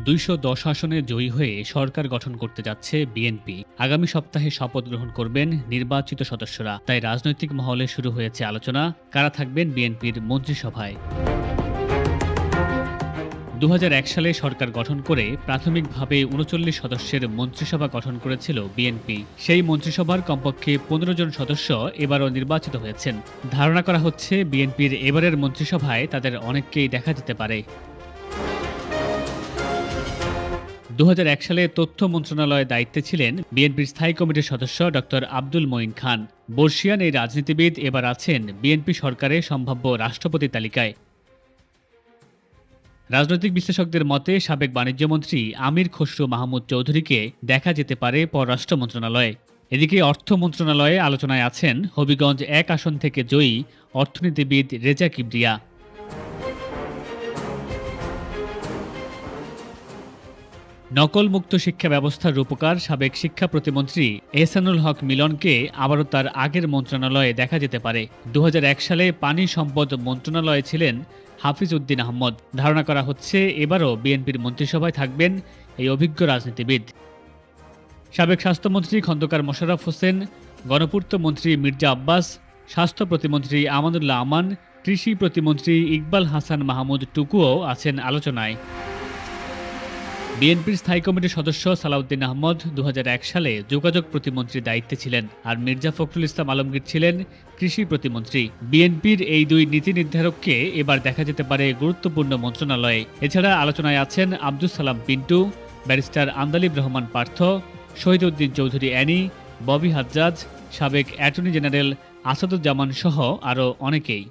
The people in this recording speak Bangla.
২১০ আসনে জয়ী হয়ে সরকার গঠন করতে যাচ্ছে বিএনপি। আগামী সপ্তাহে শপথ গ্রহণ করবেন নির্বাচিত সদস্যরা। তাই রাজনৈতিক মহলে শুরু হয়েছে আলোচনা, কারা থাকবেন বিএনপির মন্ত্রিসভায়। ২০০১ সালে সরকার গঠন করে প্রাথমিকভাবে ৩৯ সদস্যের মন্ত্রিসভা গঠন করেছিল বিএনপি। সেই মন্ত্রিসভার কমপক্ষে ১৫ জন সদস্য এবারও নির্বাচিত হয়েছেন। ধারণা করা হচ্ছে বিএনপির এবারের মন্ত্রিসভায় তাদের অনেককেই দেখা যেতে পারে। ২০০১ সালে তথ্য মন্ত্রণালয়ের দায়িত্বে ছিলেন বিএনপির স্থায়ী কমিটির সদস্য ড আব্দুল মঈন খান। বর্ষিয়ান এই রাজনীতিবিদ এবার আছেন বিএনপি সরকারের সম্ভাব্য রাষ্ট্রপতি তালিকায়। রাজনৈতিক বিশ্লেষকদের মতে সাবেক বাণিজ্যমন্ত্রী আমির খসরু মাহমুদ চৌধুরীকে দেখা যেতে পারে পররাষ্ট্র মন্ত্রণালয়ে। এদিকে অর্থ মন্ত্রণালয়ে আলোচনায় আছেন হবিগঞ্জ ১ আসন থেকে জয়ী অর্থনীতিবিদ রেজা কিবরিয়া। নকলমুক্ত শিক্ষা ব্যবস্থার রূপকার সাবেক শিক্ষা প্রতিমন্ত্রী এহসানুল হক মিলনকে আবারও তার আগের মন্ত্রণালয়ে দেখা যেতে পারে। ২০০১ সালে পানি সম্পদ মন্ত্রণালয়ে ছিলেন হাফিজ উদ্দিন আহমদ। ধারণা করা হচ্ছে এবারও বিএনপির মন্ত্রিসভায় থাকবেন এই অভিজ্ঞ রাজনীতিবিদ। সাবেক স্বাস্থ্যমন্ত্রী খন্দকার মোশাররফ হোসেন, গণপূর্ত মন্ত্রী মির্জা আব্বাস, স্বাস্থ্য প্রতিমন্ত্রী আমানুল্লাহ আমান, কৃষি প্রতিমন্ত্রী ইকবাল হাসান মাহমুদ টুকুও আছেন আলোচনায়। বিএনপির স্থায়ী কমিটির সদস্য সালাউদ্দিন আহমদ ২০০১ সালে যোগাযোগ প্রতিমন্ত্রীর দায়িত্বে ছিলেন, আর মির্জা ফখরুল ইসলাম আলমগীর ছিলেন কৃষি প্রতিমন্ত্রী। বিএনপির এই দুই নীতি নির্ধারককে এবার দেখা যেতে পারে গুরুত্বপূর্ণ মন্ত্রণালয়ে। এছাড়া আলোচনায় আছেন আব্দুস সালাম পিন্টু, ব্যারিস্টার আন্দালিব রহমান পার্থ, শহীদ উদ্দিন চৌধুরী অ্যানি, ববি হাজ্জাজ, সাবেক অ্যাটর্নি জেনারেল আসাদুজ্জামান সহ আরও অনেকেই।